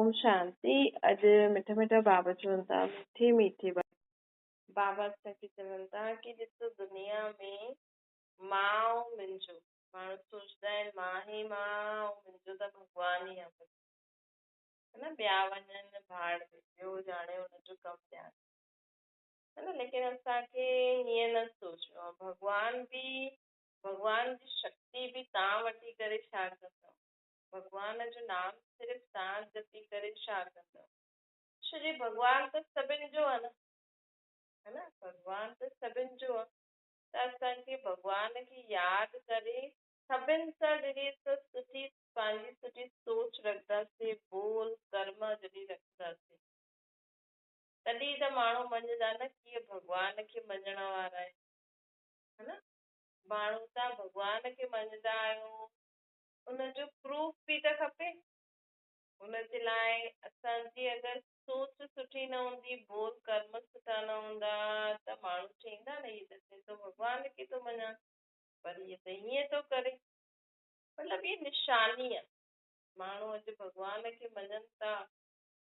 ओम शांति। अॼु मिठा मिठा बाबा चवनि था, मीठी मीठी बाबा असांखे चवनि था कि ॾिसो दुनिया में मां ऐं मुंहिंजो, माण्हू सोचंदा आहिनि मां ई मां ऐं मुंहिंजो त भॻवान ई आहे, है न। ॿिया वञनि भाड़ में, ॿियो ॼाणे हुनजो कमु ॼाणे, है न। लेकिन असांखे हीअं न सोचणो आहे। भॻवान जी शक्ति बि तव्हां वठी करे छा कंदव? भॻवान जो नाम सिर्फ़ु तव्हां जपी करे छा कंदव? छो जे भॻवान त सभिनि जो आहे न, है न। भॻवान त सभिनि जो आहे, त असांखे भॻवान खे यादि करे सभिनि सां जॾहिं सुठी पंहिंजी सुठी सोच रखंदासीं, बोल कर्म जॾहिं रखंदासीं, तॾहिं त माण्हू मञदा न कि इहे भॻवान खे मञण वारा आहिनि, है न। माण्हू तव्हां भॻवान खे मञदा आहियो, उनजो प्रूफ बि त खपे। हुनजे लाइ असांजी अगरि सोच सुठी न हूंदी, बोल कर्म सुठा न हूंदा, त माण्हू चईंदा न इहे त तो भॻवान खे थो मञा, पर इहे त हीअं थो करे। मतिलबु इहे निशानी आहे। माण्हू अॼु भॻवान खे मञनि था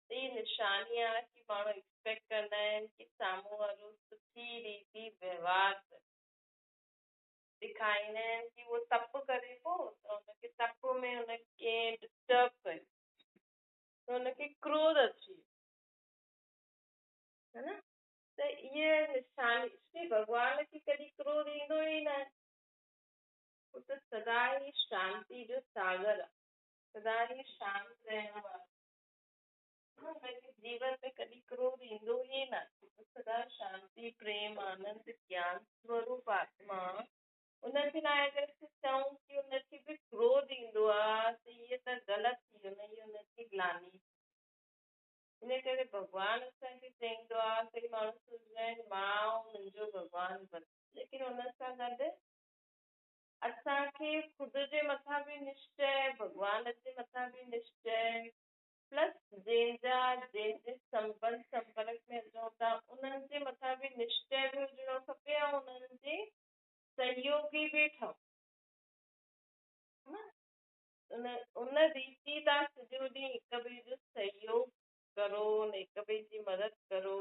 त इहे निशानी आहे कि माण्हू एक्सपेक्ट कंदा आहिनि कि साम्हूं वारो सुठी रीति व्यवहार करे। ॾेखारींदा आहिनि कि उहो तप करे पोइ त हुनखे तप में हुनखे डिस्टर्ब कयो त हुनखे क्रोध अची, है न। त इहे निशानी, इसलिए भॻवान खे कॾहिं क्रोध ईंदो ई न आहे। हू त सदा ई शांति जो सागर आहे, सदा ई शांत रहण वारो, हुनखे जीवन में कॾहिं क्रोध ईंदो ई न आहे। सदा शांति, प्रेम, आनंद, ज्ञान स्वरूप आत्मा। उनजे लाइ अगरि असीं चऊं कि उनखे बि क्रोध ईंदो आहे त इहे त ग़लति थी वञे, इहे उनजी ग्लानी। इन करे भॻवानु असांखे चईंदो आहे, कई माण्हू सोचंदा आहिनि मां ऐं मुंहिंजो भॻवानु बस, लेकिन हुन सां गॾु असांखे ख़ुदि जे मथां बि निश्चय, भॻवान जे मथां बि निश्चय, प्लस जंहिंजे संपर्क में अचूं था उन्हनि जे मथां बि निश्चय बि हुजणो खपे ऐं उन्हनि जे सहयोगी बि ठहो, उन रीति तव्हां सॼो ॾींहुं हिक ॿिए जो सहयोग करो, हिक ॿिए जी मदद करो।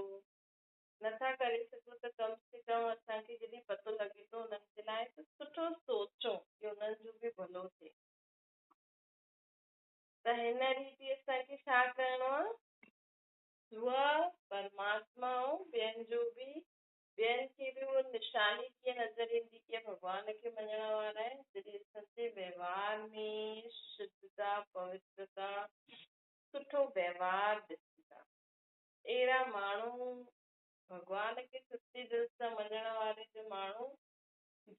नथा करे सघो त कम से कम असांखे जॾहिं पतो लॻे थो उन्हनि जे लाइ त सुठो सोचो कि उन्हनि जो बि भलो थिए। त हिन रीति असांखे छा करिणो आहे? स्व परमात्मा ऐं ॿियनि खे बि उहा निशानी कीअं नज़र ईंदी कि भॻवान खे मञण वारा आहिनि, जॾहिं असांजे व्यवहार में शुद्धता, पवित्रता, सुठो व्यवहार ॾिसंदा। अहिड़ा माण्हू, भॻवान खे सच्चे दिलि सां मञण वारे जो माण्हू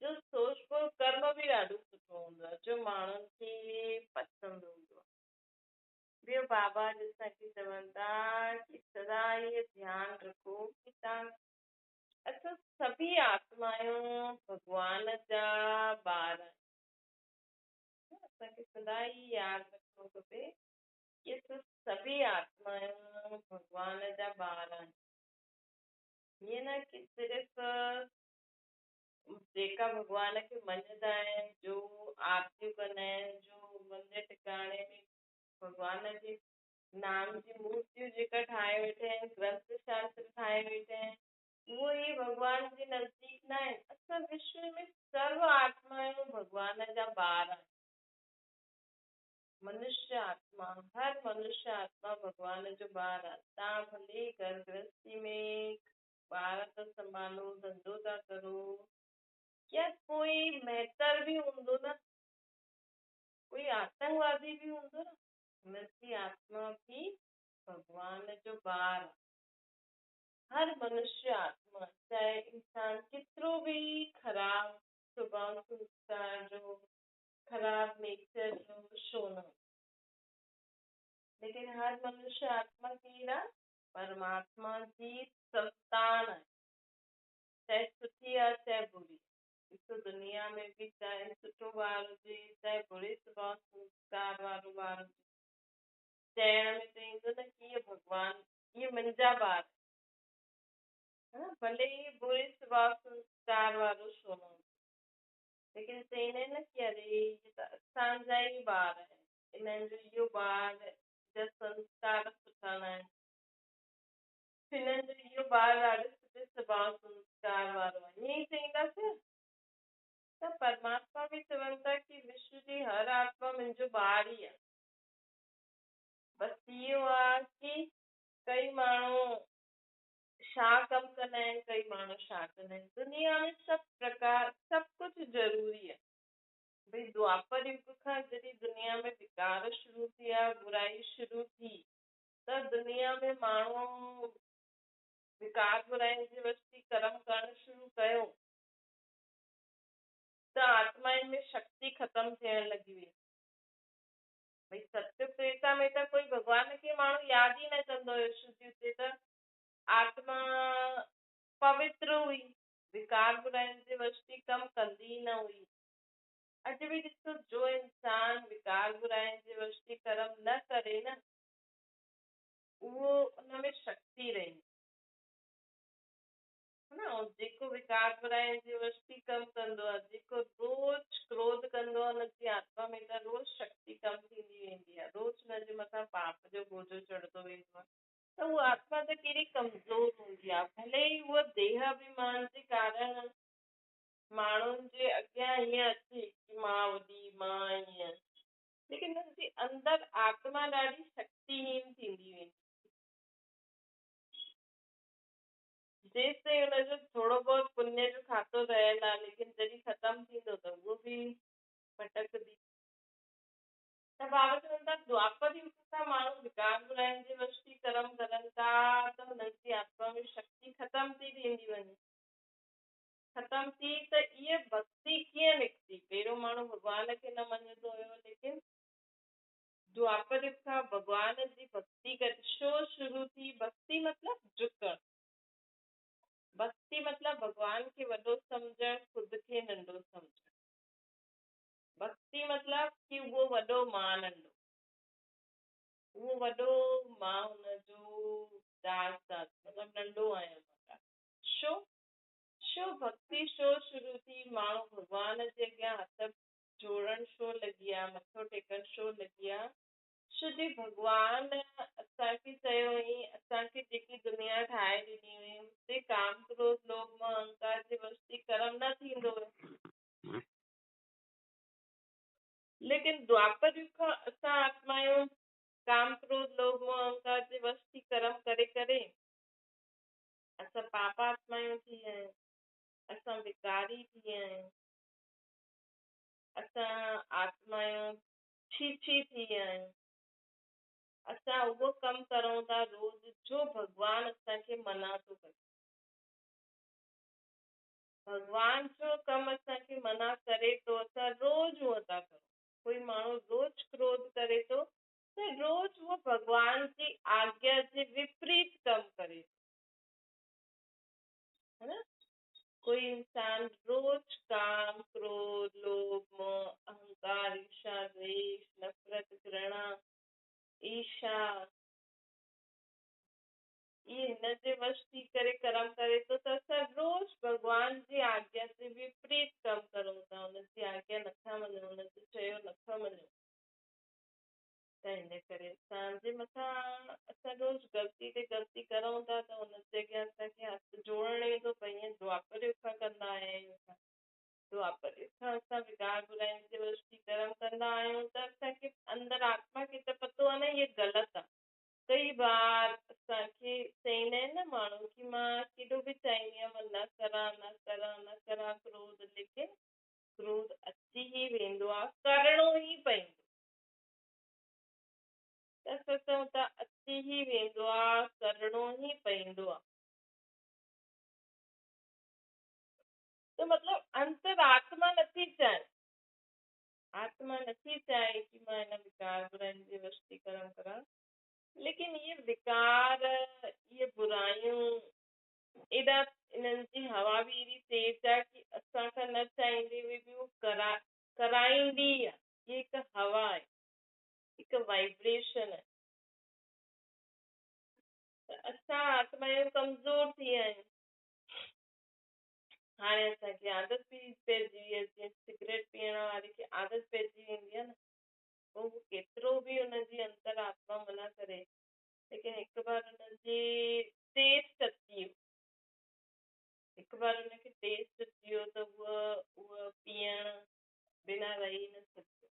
जो सोचबो कर्म बि ॾाढो सुठो हूंदो आहे, जो माण्हुनि खे पसंदि हूंदो आहे। ॿियो बाबा असांखे चवनि था कि सदा इहे ध्यानु रखो कि तव्हां, असां सभी आत्मायूं भॻवान जा ॿार आहियूं। असांखे सदा ई यादि रखणो खपे कि असां सभी आत्मायूं भॻवान जा ॿार आहियूं। हीअं न कि सिर्फ़ु जेका भॻवान खे मञंदा आहिनि, जो आरतियूं कंदा आहिनि, जो मंदिर टिकाणे में भॻवान जे नाम जी मूर्तियूं जेका ठाहे वेठा आहिनि, ग्रंथ शास्त्र ठाहे वेठा आहिनि, उहो ई भॻवान जे नज़दीक न आहिनि। असां विश्व में सर्व आत्मायूं भॻवान जा ॿार आहियूं। मनुष्य आत्मा, हर मनुष्य आत्मा भॻवान जो ॿार आहे। तव्हां भले घर गृहस्थी में ॿार था संभालो, धंधो था करो, या कोई मेहतर बि हूंदो न, कोई आतंकवादी बि हूंदो न, हुनजी आत्मा भी भॻवान जो ॿार आहे। हर मनुष्य आत्मा, चाहे इंसान केतिरो बि ख़राब स्वभाव संस्कार जो, ख़राब नेचर जो छो न, लेकिन हर मनुष्य आत्मा केरु आहे? परमात्मा जी संतान आहे, चाहे सुठी आहे चाहे बुरी। ॾिसो दुनिया में बि चाहे सुठो ॿार हुजे, चाहे बुरे स्वभाव संस्कार वारो ॿार हुजे, चइण में त ईंदो न कि इहे भॻवान, इहे मुंहिंजा ॿार, भले ई बुरे स्वभाव संस्कार वारो छो न हुजे, लेकिन चईंदा आहिनि न कि अरे इहे त असांजा ई ॿार आहिनि, इन्हनि जो इहो ॿार जा संस्कार ॿार ॾाढे सुठे स्वभाव संस्कार वारो आहे ईअं ई चईंदासीं त परमात्मा बि चवनि था कि विश्व जी हर आत्मा मुंहिंजो ॿार ई आहे। बसि इहो आहे कि कई माण्हू छा कमु कंदा आहिनि कई माण्हू छा कंदा आहिनि। दुनिया में सभु कुझु ज़रूरी आहे। भई द्वापर युग खां जॾहिं दुनिया में विकार शुरू थिया बुराई शुरू थी त दुनिया में माण्हू विकार बुराइनि जे वस्ती कर्म करणु शुरू कयो त आत्माउनि में शक्ति ख़तम थियण लॻी वई। भई सत्य त्रेता में त कोई भॻवान खे माण्हू यादि ई न कंदो हुयो। शुद्धि हुते त आत्मा पवित्र हुई विकार बुराइनि जे वस्ती कम कंदी न हुई। अॼु बि ॾिसो जो इंसान विकार बुराइनि जे वस्ती कर्म न करे न उहो उनमें शक्ति रहंदी है न। ऐं जेको विकार बुराइनि जे वस्ती कम कंदो आहे जेको रोज क्रोध कंदो आहे हुनजी आत्मा में त रोज शक्ति कम थींदी वेंदी आहे। रोज हुनजे मथां पाप जो बोझो चढ़ंदो वेंदो आहे त उहा आत्मा त कहिड़ी कमज़ोर हूंदी आहे। भले ई उहा देह अभिमान जे कारण माण्हुनि जे अॻियां हीअं अचे कि मां वॾी मां ईअं लेकिन हुनजी अंदर आत्मा ॾाढी शक्तिहीन थींदी वेंदी। जेसिताईं हुनजो थोरो बहुत पुण्य जो खातो रहियल आहे लेकिन जॾहिं ख़तमु थींदो त उहो बि भटकदी। त बाबा चवनि था द्वापर युग खां माण्हू विकार बुराइनि जे वस्ती कर्म करनि था त हुननि जी आत्मा में शक्ति ख़तम थी थींदी वञे। ख़तम थी त इहा भक्ति कीअं निकिती। पहिरियों माण्हू भॻवान खे न मञंदो हुयो लेकिन द्वापर युग खां भॻवान जी भक्ति छो शुरू थी। भक्ति मतिलबु झुकण। भक्ति मतिलबु भॻवान खे वॾो सम्झणु ख़ुदि खे नंढो सम्झणु। भक्ति मतिलबु कि उहो वॾो मां नंढो उहो वॾो मां हुनजो दास दास मतिलबु नंढो आहियां। छो भक्ति छो शुरू थी। माण्हू भॻवान जे अॻियां हथ जोड़ण छो लॻी आहे मथो टेकण छो लॻी आहे। छो जे भॻवान असांखे चयो हुई असांखे जेकी दुनिया ठाहे ॾिनी हुई उते काम क्रोध लोभ मोह अहंकार जे वस्ती कर्म न थींदो हुयो। लेकिन द्वापर युग खां असां आत्मायूं काम क्रोध लोभ मोह अहंकार जे वस्ती कर्म करे करे असां पाप आत्मायूं थी विया आहियूं। असां विकारी थी विया आहियूं। असां आत्मायूं छीछी थी विया आहियूं। असां उहो कमु करूं था रोज़ जो भॻवानु असांखे मना थो करे। भॻवान जो कमु असांखे मना करे थो असां रोज़ उहो था करूं। कोई माण्हू रोज़ क्रोध करे थो त रोज़ उहो भॻवान जी आज्ञा जे विपरीत कमु करे है न। कोई इंसान रोज काम क्रोध लोभ मोह अहंकार ईर्ष्या द्वेष नफरत घृणा ईर्ष्या ये हिन जे वश थी करे कर्म करे थो त असां रोज भॻवान जी आज्ञा जे विपरीत कमु करूं था। हुनजी आज्ञा नथा मञूं हुनजो चयो नथा मञूं त हिन करे असांजे मथां असां रोज ग़लती ते ग़लती करूं था त हुनजे अॻियां असांखे हथ जोड़ण ईंदो। भई ईअं द्वापर युग खां कंदा आया आहियूं। द्वापर युग खां असां विकार बुराइनि जे वस्ती कर्म कंदा आहियूं त असांखे अंदरि आत्मा खे त पतो आहे न इहे ग़लति आहे। कई बार असांखे चईंदा आहिनि न माण्हू कि मां केॾो बि चाहींदी आहियां मां न करां क्रोध लेकिन क्रोध अची ई वेंदो आहे करिणो ई पवंदो। त असां चऊं था अची ई वेंदो आहे करिणो ई पवंदो आहे। त मतिलबु अंतरात्मा नथी चाहे। आत्मा नथी चाहे कि मां हिन विकार बुराइनि जे वस्ती कर्म करां लेकिन ये विकार ये बुराइयूं एॾा इन्हनि जी हवा बि एॾी तेज आहे कि असां खां न चाहींदे हुए बि उहो कराईंदी आहे। ये हिकु हवा आहे हिकु वाइब्रेशन आहे। त असां आत्मायूं कमज़ोर थी विया आहियूं। हाणे असांखे आदत बि पइजी वई आहे। जीअं सिगरेट पीअण वारे खे आदत पइजी वेंदी आहे न पोइ हू केतिरो बि हुनजी अंतर आत्मा मना करे लेकिन हिकु बार हुनजी टेस्ट अची हिकु बार हुनखे टेस्ट थी वियो त उहा पीअण बिना रही न सघंदो।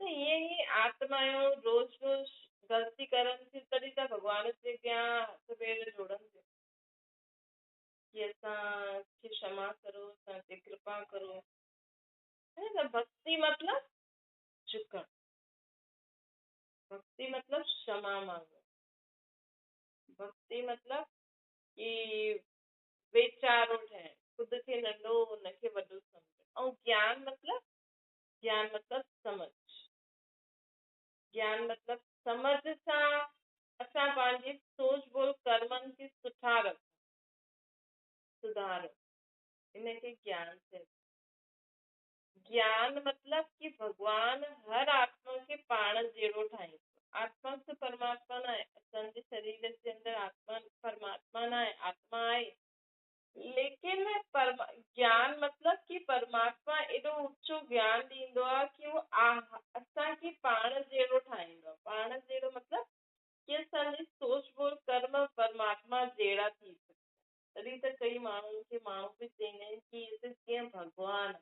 त ईअं ई आत्मायूं रोज़ रोज़ ग़लती करनि थियूं तॾहिं त भॻवान जे अॻियां हथ पेर जोड़नि थियूं कि असांखे क्षमा करो, असां ते कृपा करो। है न? भक्ति मतलब झुकण, भक्ति मतलब क्षमा मांगो, भक्ति मतलब कि वेचारो ठहण, खुद खे नंढो हुनखे वॾो सम्झण। ऐं ज्ञान मतलब समझ, ज्ञान मतलब समझ सां असां पंहिंजी सोच बोल कर्मनि खे सुठा रखूं, सुधारो, इनखे ज्ञान चइबो। ज्ञान मतलब कि भगवान हर आत्मा खे पाण जहिड़ो ठाहींदो। आत्मा त परमात्मा न आहे, असांजे शरीर जे अंदर आत्मा परमात्मा न आहे, आत्मा आहे, लेकिन ज्ञान मतलब कि परमात्मा एॾो ऊचो ज्ञान ॾींदो आहे कि उहो असांखे पाण जहिड़ो ठाहींदो आहे। पाण जहिड़ो मतलब कि असांजी सोच बोल कर्म परमात्मा जहिड़ा थी सघनि। तॾहिं त कई माण्हुनि खे माण्हू बि चईंदा आहिनि कि इहे त कीअं भॻवान,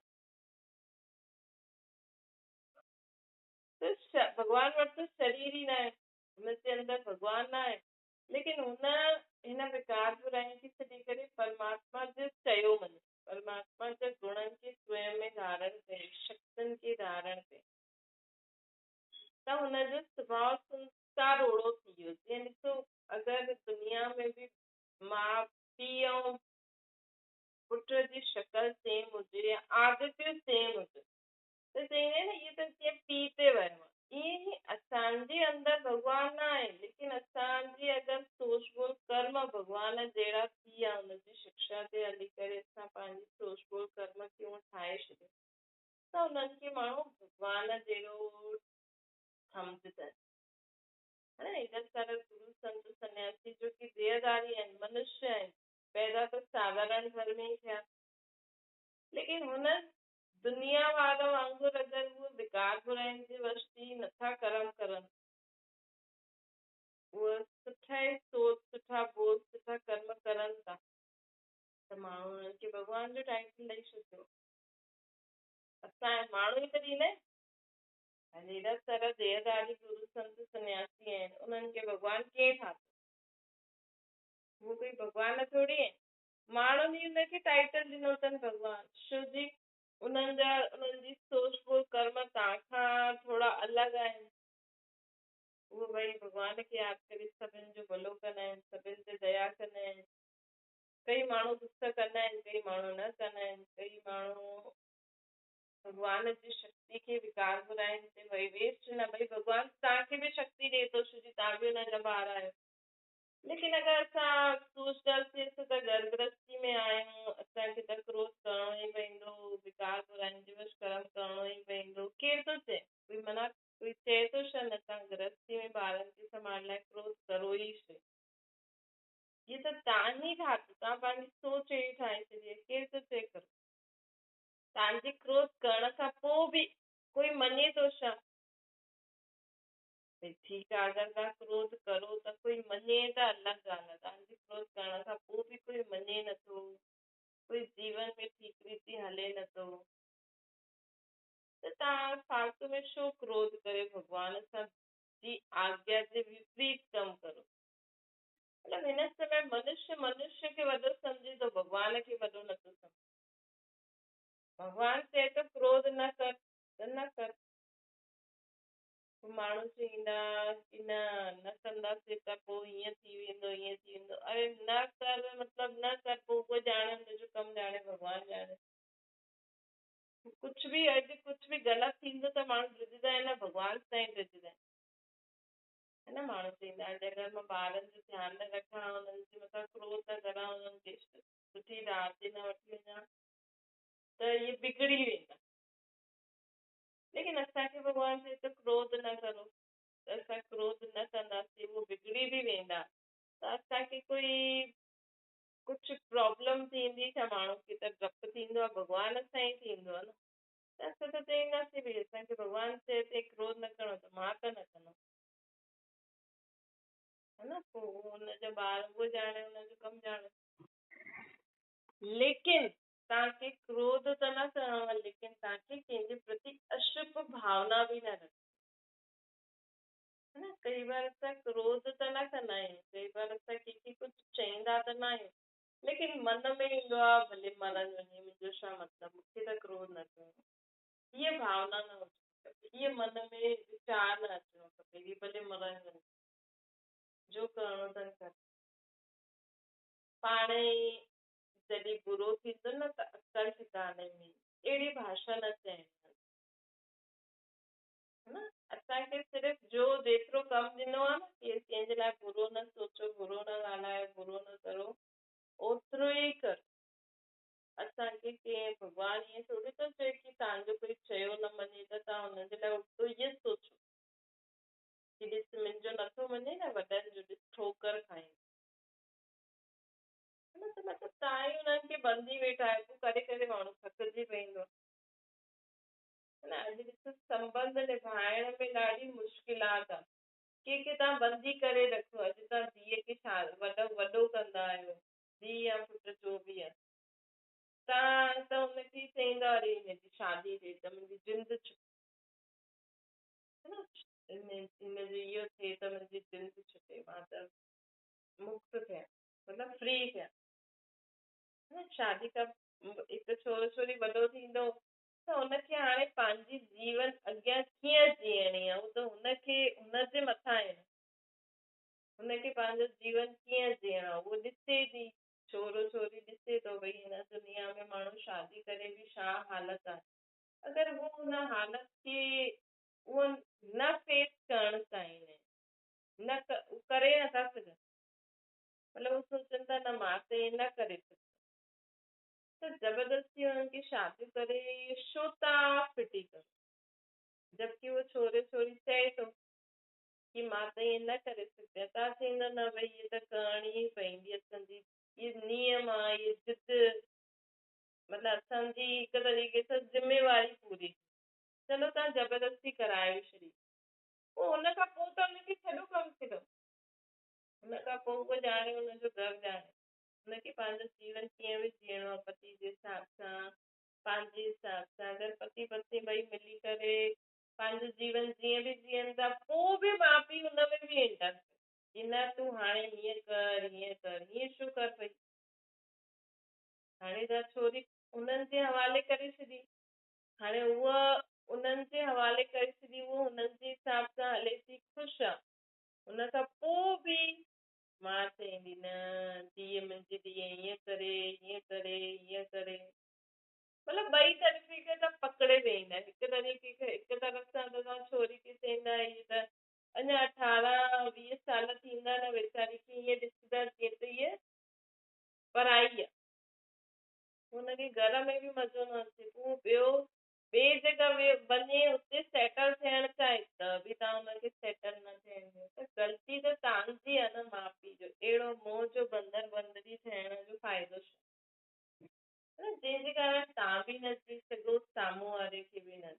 भगवान वटि त शरीर ई न आहे, हुनजे अंदर भगवान न आहे, लेकिन हिन विकार बुराइनि खे छॾी करे परमात्मा जो चयो वञे, परमात्मा जे गुणनि खे स्वयं में धारण करे, शक्तियुनि खे धारण करे, त हुनजो स्वभाव संस्कार ओड़ो थी वियो। जीअं ॾिसो, अगरि दुनिया में बि माउ पीउ ऐं पुट जी शक्ल सेम हुजे या आदतियूं सेम हुजे त चईंदा आहिनि इहे त कीअं पीउ ते वियो आहे। ईअं ई असांजे अंदर भॻवान न आहे, लेकिन असांजी अगरि सोच बोल कर्म भॻवान जहिड़ा थी विया, हुनजी शिक्षा ते हली करे असां पंहिंजी सोच बोल कर्म खे हूअं ठाहे छॾियो त हुननि खे माण्हू भॻवान जहिड़ो सम्झंदा आहिनि। है ना? हेॾा सारा गुरु संत सन्यासी जो कि देहधारी आहिनि, मनुष्य आहिनि, पैदा त साधारण घर में ई थिया, लेकिन हुन दुनिया वारा वांगुरु अगरि उहे विकार बुराइनि जे वश थी नथा कर्म करनि, उहे सुठा ई सोच, सुठा बोल, सुठा कर्म करनि था, त माण्हू हुननि खे भॻवान जो टाइटल ॾेई छॾियो। असां माण्हू ई त ॾींदा आहिनि। हेॾा सारा देहधारी गुरु संत सन्यासी आहिनि, उन्हनि खे भॻवान कीअं ठातो? उहो कोई भॻवान थोरी आहे, माण्हुनि ई हुनखे टाइटल ॾिनो अथनि भॻवान। छो जी उन्हनि जी सोच बोल कर्म तव्हां खां थोरा अलॻि आहिनि। उहो भई भॻवान खे यादि करे सभिनि जो भलो कंदा आहिनि, सभिनि ते दया कंदा आहिनि। कई माण्हू गुस्सा कंदा आहिनि, कई माण्हू न कंदा आहिनि, कई माण्हू भॻवान जी शक्ति खे विकार बुराइनि ते भई वेस्ट न, भई भॻवान तव्हांखे बि शक्ति ॾिए थो छो जी तव्हां बि हुनजा ॿार आहियो। लेकिन अगरि असां सोचंदासीं त घर गृहस्थी में आहियूं, असांखे त क्रोध करणो ई पवंदो, विकार बुराइनि जे वश कर्म करणो ई पवंदो, केरु थो चए? कोई मना, कोई चए थो छा न तव्हां गृहस्थी में ॿारनि खे संभालण लाइ क्रोध करो ई छे? ये त तव्हां ई ठातो, तव्हां पंहिंजी सोच अहिड़ी ठाहे छॾी आहे, केरु थो चए करो? तव्हांजे क्रोध करण खां पोइ बि कोई मञे थो छा? ठीकु आहे, अगरि तव्हां क्रोध करो त कोई मञे त अलॻि ॻाल्हि आहे, तव्हांजे क्रोध करण खां पोइ बि कोई मञे नथो, कोई जीवन में ठीकु रीति हले नथो, त तव्हां फालतू में छो क्रोध करे भॻवान सां जी आज्ञा जे विपरीत कमु करो? मतलब हिन समय मनुष्य खे वॾो सम्झे थो, भॻवान खे वॾो नथो सम्झे। भॻवान चए थो क्रोध न कर त न कर। माण्हू चईंदा कि न कंदासीं त पोइ हीअं थी वेंदो, हीअं थी वेंदो। अरे न कर मतलब न कर, पोइ उहो ॼाणे, हुनजो कमु ॼाणे, भॻवान ॼाणे। कुझु बि अॼु कुझु बि ग़लति थींदो त माण्हू ड्रिजंदा आहिनि न, भॻवान ताईं ड्रिजंदा आहिनि। है न? माण्हू चईंदा आहिनि अगरि मां ॿारनि जो ध्यानु न रखां, हुननि जे मथां क्रोध न करां, हुननि खे सुठी राह ते न वठी वञा त इहे बिगड़ी वेंदा। लेकिन असांखे भॻवान चए थो क्रोध न करो, त असां क्रोध न कंदासीं, उहो बिगड़ी बि वेंदा, त असांखे कोई कुझु प्रॉब्लम थींदी छा? माण्हू खे त डपु थींदो आहे, भॻवान सां ई थींदो आहे न। त असां त चईंदासीं भई असांखे भॻवान चए थो क्रोध न करणो, त मां त न कंदमि। है न? पोइ हुनजा ॿार उहो ॼाणे, हुनजो कमु ॼाणे। लेकिन तव्हांखे क्रोध त न करणो आहे, लेकिन तव्हांखे कंहिंजे प्रति अशुभ भावना बि न रखणी है न। कई बार असां क्रोध त न कंदा आहियूं, कई बार असां कंहिंखे कुझु चईंदा त न आहियूं, लेकिन मन में ईंदो आहे भले मरण वञे, मुंहिंजो छा मतिलबु, मूंखे त क्रोध न करणो, हीअ भावना न हुजणी खपे, हीअ मन में वीचार न अचणो खपे कि भले मरण वञे, जो करणो अथनि कर। पाण ई जॾहिं बुरो थींदो न त अकल ठिकाने में, अहिड़ी भाषा न चइणी है न। असांखे सिर्फ़ु जो जेतिरो कमु ॾिनो आहे न कि कंहिंजे लाइ बुरो न सोचो, बुरो न ॻाल्हायो, बुरो न करो, ओतिरो ई कर। असांखे कंहिं भॻवान ईअं थोरी थो चए कि तव्हांजो कोई चयो न मञे त तव्हां हुनजे लाइ उल्टो इहो सोचो कि ॾिस मुंहिंजो नथो मञे न, वॾनि जो ॾिस ठोकर खाईं, है न। त मतिलबु तव्हां ई हुननि खे बंदी वेठा आहियो, पोइ करे करे माण्हू थकिजी पवंदो है न। अॼु ॾिसो संबंध निभाइण में ॾाढी मुश्किलात आहे, कंहिंखे तव्हां बंदी करे रखो, अॼु तव्हां धीअ खे वॾो कंदा आहियो, धीउ या पुट जो बि आहे, तव्हां त हुनखे चईंदा अरे हिनजी शादी थिए त मुंहिंजी जिंद छुटे, है न, हिनजो इहो थिए त मुंहिंजी जिंद छुटे, मां त मुक्त थियां, मतिलबु फ्री थियां, है न। शादी खां हिकु छोरो छोरी वॾो थींदो त हुनखे हाणे पंहिंजी जीवन अॻियां कीअं जीअणी आहे, उहो त हुनखे हुनजे मथां आहे, हुनखे पंहिंजो जीवन कीअं जीअणो आहे उहो ॾिसे थी, छोरो छोरी ॾिसे थो भई हिन दुनिया में माण्हू शादी करे बि छा हालत आहे, अगरि उहो हुन हालत खे उहो न फेस करणु चाहींदा आहिनि, करे नथा सघनि, मतिलबु उहो सोचनि था न मां त ईअं न करे सघंदमि, त ज़बरदस्ती हुननि खे शादी करे छो था फिटी करो, जबकि उहो छोरे छोरी चए थो कि मां त ईअं न करे सघंदी, तव्हां चईंदा न भई हीअ त करणी ई पवंदी, असांजी इहे नियम आहे, इहे जिद, मतिलबु असांजी हिकु तरीक़े सां ज़िम्मेवारी पूरी, चलो तव्हां ज़बरदस्ती कराए छॾी, पोइ हुन खां पोइ त हुनखे छॾो कम से कम, हुन खां पोइ उहो ॼाणे हुनजो घर ॼाणे, हुनखे पंहिंजो जीवन कीअं बि जीअणो आहे पति जे हिसाब सां, पंहिंजे हिसाब सां, अगरि पति पत्नी ॿई मिली करे पंहिंजो जीवन जीअं बि जीअनि था, पोइ बि माउ पीउ हुन में बि इंटरेस्ट कि न तूं हाणे हीअं कर हीअं कर, हीअं छो कर पई, हाणे त छोरी हुननि जे हवाले करे छॾी, हाणे उहा उन्हनि जे हवाले करे छॾी, उहो हुननि जे हिसाब सां हले थी, ख़ुशि आहे, हुन खां पोइ बि मां चईंदी न धीअ मुंहिंजी धीअ हीअं करे हीअं करे हीअं करे, मतिलबु ॿई तरीक़े सां पकिड़े वेंदा आहिनि, हिकु तरीक़े खां हिकु तरफ़ सां त तव्हां छोरी खे चईंदा हीअ त अञा 18-20 साल थींदा न वेचारी खे ईअं ॾिसंदा जीअं त हीअ पराई आहे, हुनखे घर में बि मज़ो न अचे, पोइ ॿिए जॻह वञे हुते सेटल थियणु चाहे त बि तव्हां हुनखे सेटल न थियण ॾियो, त ग़लती त तव्हांजी आहे न माउ पीउ जो, अहिड़ो मोह जो बंधरी थियण जो फ़ाइदो छा, जंहिंजे कारण तव्हां बि न जी सघो, साम्हूं वारे खे बि न ॾी,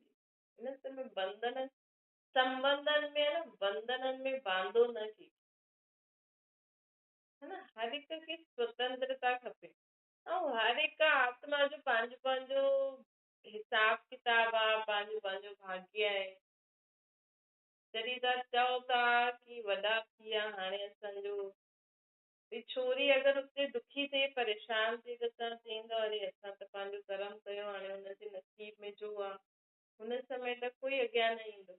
हिन में बंधन संबंधनि में न बंधननि में बांधो न थी, है न, हर हिक खे स्वतंत्रता खपे, ऐं हर हिकु आत्मा जो पंहिंजो पंहिंजो हिसाब किताब आहे, पंहिंजो पंहिंजो भाग्य आहे, जॾहिं तव्हां चओ था कि वॾा थी विया हाणे असांजो, भई छोरी अगरि उते दुखी थिए परेशान थिए त तव्हां चईंदव अरे असां त पंहिंजो कर्म कयो, हाणे हुनजे नसीब में जो आहे हुन समय त कोई अॻियां न ईंदो,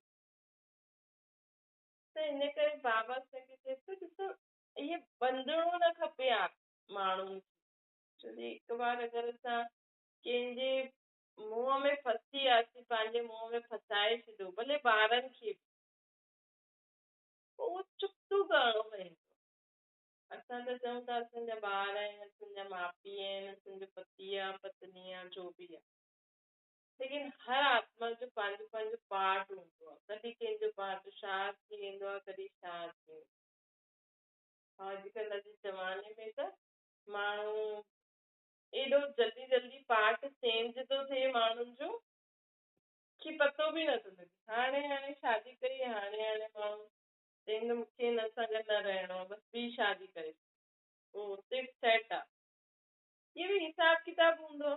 त हिन करे बाबा असांखे चए थो ॾिसो इहे बंधणो न खपे माण्हुनि खे, छो जे हिकु बार अगरि असां कंहिंजे मुंहं में फसी वियासीं, पंहिंजे मुंहं में फसाए छॾियो, भले ॿारनि खे, पोइ उहो चुप करणो पवंदो, असां त चऊं था असांजा ॿार आहिनि, असांजा माउ पीउ आहिनि, असांजो पति आहे पत्नी आहे जो बि आहे, लेकिन हर आत्मा जो पंहिंजो पंहिंजो पार्ट हूंदो आहे, कॾहिं कंहिंजो पार्ट शार्प थी वेंदो आहे, कॾहिं शार्प थी वेंदो आहे, अॼुकल्ह जे ज़माने में त माण्हू एॾो जल्दी जल्दी पार्ट चेंज थो थिए माण्हुनि जो कि पतो बि नथो लॻे, हाणे शादी कई, हाणे माण्हू चईंदो मूंखे हिन सां गॾु न रहणो आहे, बसि ॿी शादी करे, पोइ हुते सेट आहे, ये भी हिसाब किताब हूंदो।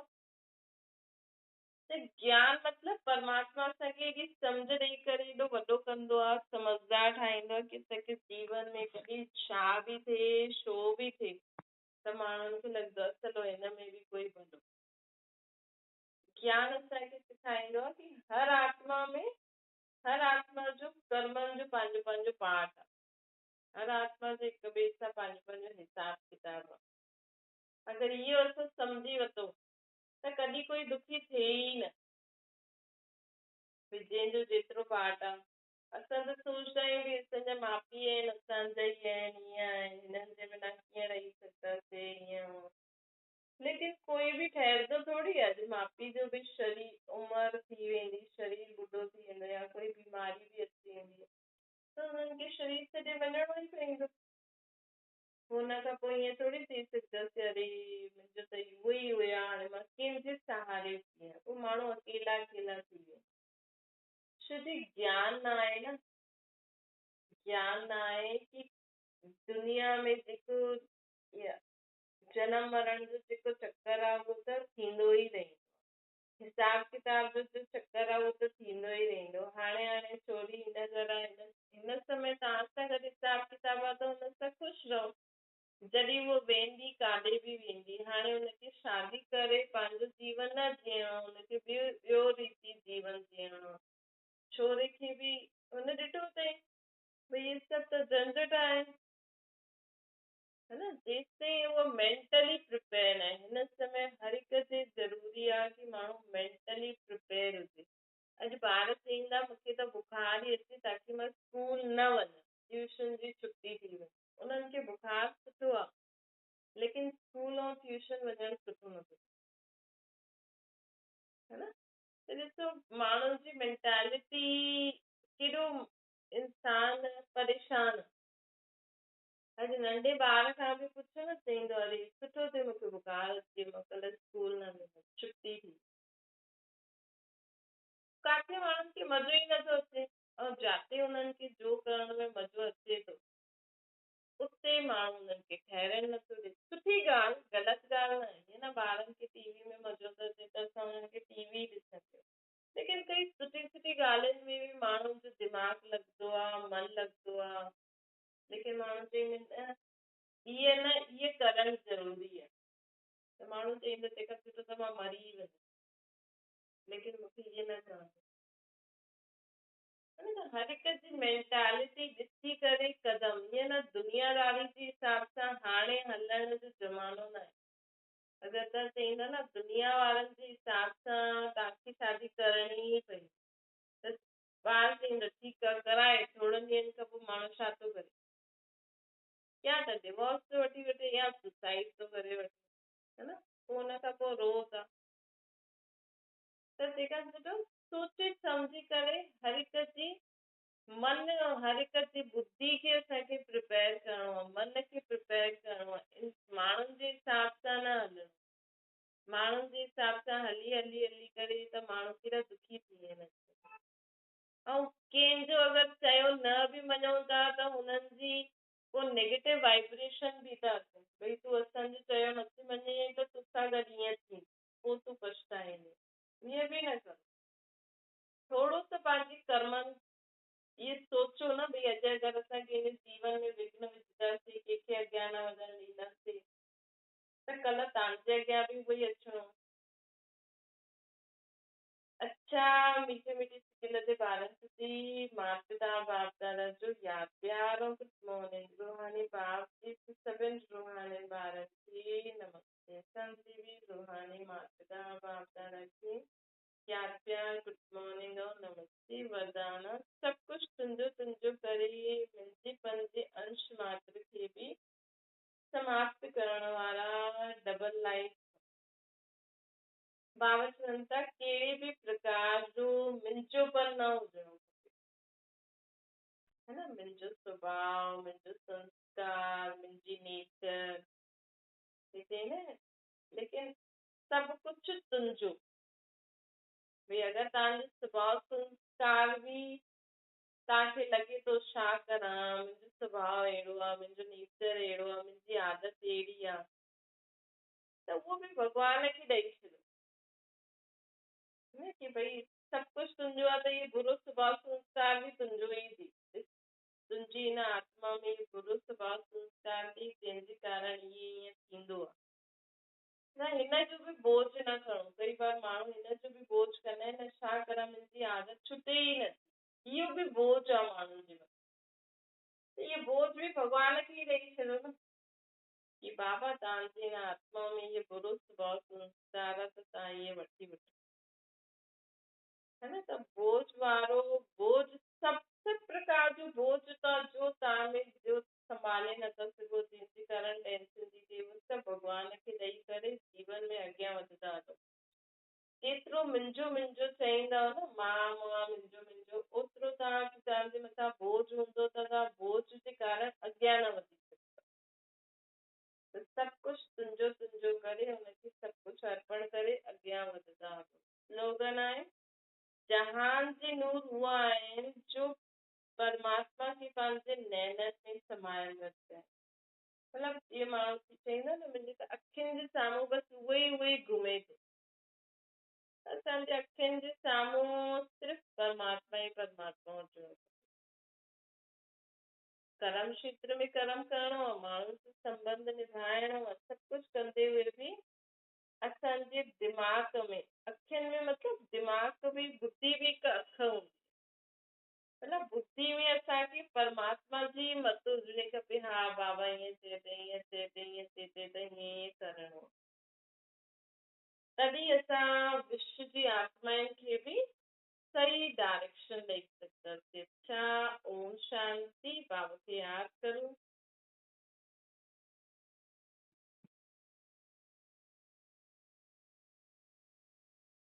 त ज्ञान मतलब परमात्मा असांखे एॾी सम्झ ॾेई करे एॾो वॾो कंदो आहे, समझदार ठाहींदो आहे कि असांखे जीवन में कॾहिं छा बि थिए छो बि थिए त माण्हुनि खे लॻंदो आहे चलो हिन में बि कोई भलो। ज्ञान असांखे सेखारींदो आहे कि हर आत्मा जो कर्मनि जो पंहिंजो पंहिंजो पार्ट आहे। हर आत्मा जो हिक ॿिए सां पंहिंजो पंहिंजो हिसाब किताब आहे। अगरि इहो असां सम्झी वरितो त कॾहिं कोई दुखी थिए ई न। जंहिंजो जेतिरो पार्ट आहे, असां त सोचदा आहियूं कि असांजा माउ पीउ आहिनि, असांजा ई आहिनि, ईअं आहिनि, हिननि जे बिना कीअं रही सघंदासीं ईअं। लेकिन कोई बि ठहरंदो थोरी आहे। अॼु माउ पीउ जो बि शरीर उमिरि थी वेंदी, शरीर ॿुढो थी वेंदो या कोई बीमारी बि अची वेंदी त हुननि खे शरीर छॾे वञिणो ई पवंदो। हुन खां पोइ ईअं थोरी थी सघंदासीं अरे मुंहिंजो त उहो ई हुया, हाणे मां कंहिंजे सहारे थी आहियां। पोइ माण्हू अकेला अकेला थी वियो। छो जी ज्ञान न आहे न। ज्ञान न आहे कि दुनिया में जेको जनम मरण जो जेको चक्कर आहे उहो त थींदो ई रहंदो। हिसाब किताब जो चक्कर आहे उहो त थींदो ई रहंदो। हाणे छोरी हिन घर हिन समय तव्हां सां गॾु हिसाब किताब आहे त हुन सां ख़ुशि रहो। जॾहिं उहो वेंदी काॾे बि वेंदी, हाणे हुनखे शादी करे पंहिंजो जीवन न जीअणो, हुनखे ॿियो रीति जीवन जीअणो आहे। छोरे खे बि हुन ॾिठो अथई भई इहे सभु त झंझट आहे, है न। जेसिताईं उहो मेंटली प्रिपेयर आहे, हिन समय हर हिक ते ज़रूरी आहे कि माण्हू मेंटली प्रिपेयर हुजे। अॼु ॿार चईंदा मूंखे त बुखार ई अचे ताकी मां स्कूल न वञा, ट्यूशन जी छुटी थी वञे। उन्हनि खे बुखार सुठो आहे, लेकिन स्कूल ऐं ट्यूशन वञणु सुठो नथो, है न। त ॾिसो माण्हुनि जी मेंटेलिटी केॾो इंसान परेशान। अॼु नंढे ॿार खां बि पुछो न चईंदो अरे सुठो थियो मूंखे बुखार अचे, मां कल्ह स्कूल न वेंदुमि, छुटी थी। काथे माण्हुनि खे मज़ो ई नथो अचे, ऐं जिते हुननि खे जो करण में मज़ो अचे थो उते माण्हू हुननि खे ठहराइण नथो ॾे। सुठी ॻाल्हि, ग़लति ॻाल्हि न आहे। न ॿारनि खे टीवी में मज़ो थो अचे त असां हुननि खे टीवी ॾिसण ॾियूं, लेकिन कई सुठी सुठी ॻाल्हियुनि में बि माण्हुनि जो दिमाग़ लॻंदो आहे, मन लॻंदो आहे। लेकिन माण्हू चईंदा इहे करणु ज़रूरी आहे त माण्हू चईंदो तंहिंखां सुठो त मां मरी वञा, लेकिन मूंखे इहे न करणो। हर हिक जी मेंटेलिटी ॾिसी करे कदम, ईअं न दुनियादारी जे हिसाब सां हाणे हलण जो ज़मानो न आहे। अगरि तव्हां चईंदा न दुनिया वारनि जे हिसाब सां तव्हांखे शादी करणी ई पई त ॿार चईंदो ठीकु आहे कराए, थोरनि ॾींहंनि खां पोइ माण्हू छा थो करे, या त डिवोर्स थो वठी वठे या सुसाइड थो करे वठे, है न। पोइ हुन खां पोइ रो था त तंहिंखां सुठो सोचे सम्झी करे हर हिक जी मन, हर हिक जी बुद्धि खे असांखे प्रिपेयर करिणो आहे, मन खे प्रिपेयर करिणो आहे। माण्हुनि जे हिसाब सां न हलणो। माण्हुनि जे हिसाब सां हली हली हली करे त माण्हू केॾा दुखी थी वेंदा आहिनि। ऐं कंहिंजो अगरि चयो न बि मञूं था त हुननि जी पोइ नेगेटिव वाइब्रेशन बि था अचनि, भई तूं असांजो चयो नथी मञे त तोसां गॾु ईअं थी, पोइ तूं पछताएंदे। ईअं बि न कर। थोरो सो पंहिंजे कर्मनि इहे सोचो न भई अॼु अगरि असां कंहिंजे जीवन में विघ्न विझंदासीं, कंहिंखे अॻियां न वधण ॾींदासीं त कल्ह तव्हांजे अॻियां बि उहो ई अचिणो। अच्छा मीठे मीठे सिक जे ॿारनि जी माता पिता बाप दादा जो यादि प्यार और गुड मॉर्निंग। रूहानी बाप जी सभिनि रूहानी ॿारनि खे नमस्ते। असांजी बि रूहानी माता पिता बाप दादा खे यादि प्यार गुड मॉर्निंग और नमस्ते। वरदान सभु कुझु तुंहिंजो तुंहिंजो करे मुंहिंजे पंहिंजे अंश मात्र खे बि समाप्त करण वारा डबल लाइफ। बाबा चवनि था कहिड़े बि प्रकार जो मुंहिंजोपन न हुजणो खपे, है न। मुंहिंजो स्वभाव, मुंहिंजो संस्कार, मुंहिंजी नेचर, न, लेकिन सभु कुझु तुंहिंजो। भई अगरि तव्हांजो स्वभाव संस्कार बि तव्हांखे लॻे थो छा करां, मुंहिंजो स्वभाव अहिड़ो आहे, मुंहिंजो नेचर अहिड़ो आहे, मुंहिंजी आदत अहिड़ी आहे त उहो बि भॻवान खे ॾेई छॾियो न, कि भई सभु कुझु तुंहिंजो आहे त इहे बुरो स्वभाव संस्कार बि तुंहिंजो ई थी, तुंहिंजी हिन आत्मा में बुरो स्वभाव संस्कार थी, जंहिंजे कारण इहे ईअं थींदो आहे। न हिन जो बि बोझ न खणो, कई बार माण्हू हिन जो बि बोझ कंदा आहिनि, छा करा मुंहिंजी आदत छुटे ई नथी, इहो बि बोझ आहे माण्हुनि जे मथां। त इहो बोझ बि भॻवान खे ई ॾेई छॾियो न, कि बाबा तव्हांजी हिन आत्मा में इहे बुरो स्वभाव संस्कार आहे त तव्हां इहे वठी वठो, है न। त बोझ वारो बोझ सभु प्रकार जो बोझ था जो तव्हां में जो संभाले नथा सघो, जंहिंजे कारण टेंशन थी थिए, उहो सभु भॻवान खे ॾेई करे जीवन में अॻियां वधंदा हलो। जेतिरो मुंहिंजो मुंहिंजो चईंदव न, मां मुंहिंजो ओतिरो तव्हांजे मथां बोझ हूंदो त तव्हां बोझ जे कारण अॻियां न वधी सघंदव। त सभु कुझु तुंहिंजो करे हुनखे सभु कुझु अर्पण करे अॻियां वधंदा हलो। स्लोगन आहे, जहान जी नूर हुआ आहिनि जो परमात्मा खे पंहिंजे नैननि में समायल रखंदा आहिनि। मतिलबु इहे माण्हू चईंदा न, मुंहिंजे त अखियुनि जे साम्हूं बसि उहो ई घुमे थो, असांजे अखियुनि जे साम्हूं सिर्फ़ु परमात्मा ई परमात्मा हुजणो। कर्म क्षेत्र में कर्म करणो आहे, माण्हुनि से संबंध निभाइणो आहे, सभु कुझु कंदे हुए बि असांजे दिमाग़ में, अखियुनि में मतिलबु दिमाग़ बि, बुद्धि बि हिकु अखि हूंदी, मतिलबु बुद्धि में असांखे परमात्मा जी मत हुजणी खपे। हा बाबा ईअं चए त ईअं चए त ईअं चए त हीअं करणो, तॾहिं असां विश्व जी आत्माउनि खे बि सही डायरेक्शन ॾेई सघंदासीं। अच्छा, ओम शांति। बाबा खे यादि करूं।